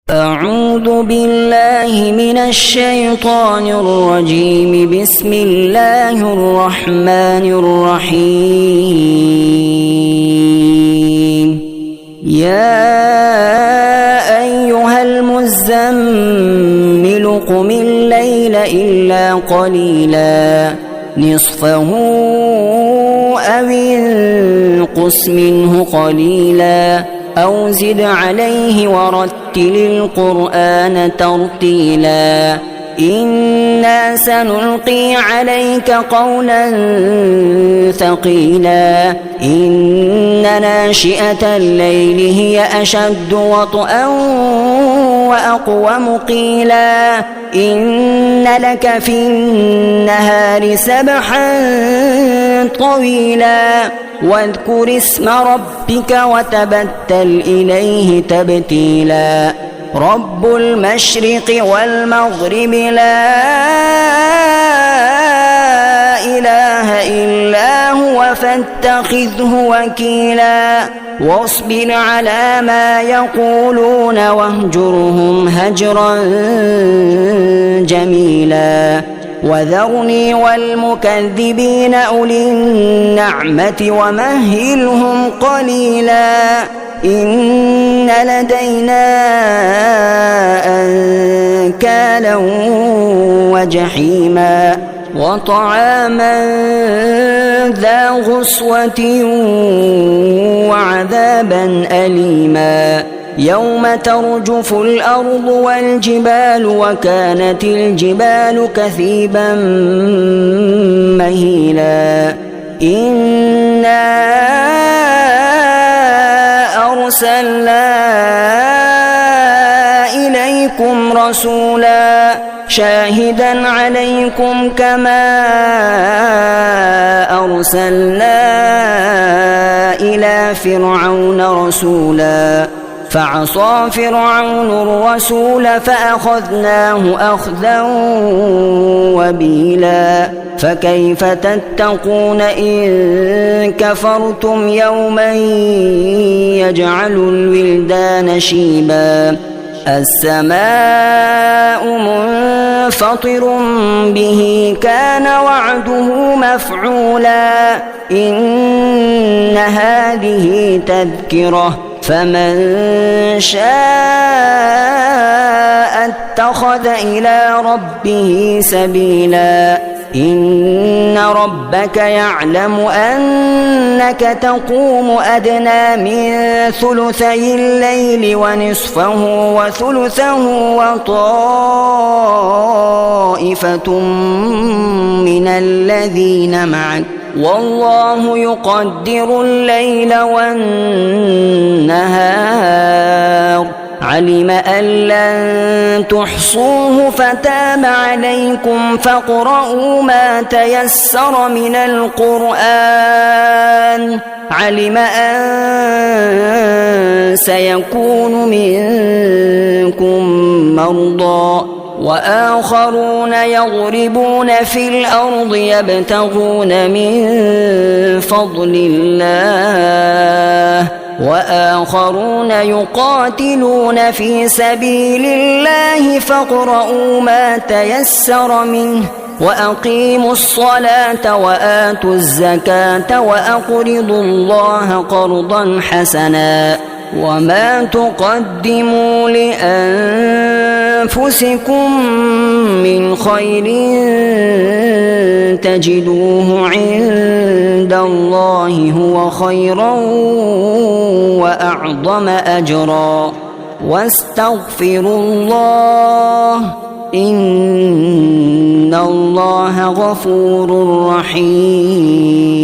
أعوذ بالله من الشيطان الرجيم. بسم الله الرحمن الرحيم. يا أيها المزمل قم الليل إلا قليلا نصفه أو انقص منه قليلا أو زد عليه ورتل القرآن ترتيلا. إنا سنلقي عليك قولا ثقيلا. إن ناشئة الليل هي أشد وطئا وأقوم قيلا. إن لك في النهار سبحا طويلا. واذكر اسم ربك وتبتل إليه تبتيلا. رب المشرق والمغرب لا إله إلا هو فاتخذه وكيلا. واصبر على ما يقولون واهجرهم هجرا جميلا. وذرني والمكذبين أولي النعمة ومهلهم قليلا. إن لدينا أنكالا وجحيما وطعاما ذا غصوة وعذابا أليما. يوم ترجف الأرض والجبال وكانت الجبال كثيبا مهيلا. إنا أرسلنا إليكم رسولا شاهدا عليكم كما أرسلنا إلى فرعون رسولا. فعصى فرعون الرسول فأخذناه أخذا وبيلا. فكيف تتقون إن كفرتم يوما يجعل الولدان شيبا. السماء منفطر به كان وعده مفعولا. إن هذه تذكرة فمن شاء اتخذ إلى ربه سبيلا. إن ربك يعلم أنك تقوم أدنى من ثلثي الليل ونصفه وثلثه وطائفة من الذين معك والله يقدر الليل والنهار. علم أن لن تحصوه فتاب عليكم فاقرؤوا ما تيسر من القرآن. علم أن سيكون منكم مرضى وآخرون يضربون في الأرض يبتغون من فضل الله وآخرون يقاتلون في سبيل الله فاقرؤوا ما تيسر منه وأقيموا الصلاة وآتوا الزكاة وأقرضوا الله قرضا حسنا. وما تقدموا لأنفسكم من خير تجدوه عند الله هو خيرا وأعظم أجرا. واستغفروا الله إن الله غفور رحيم.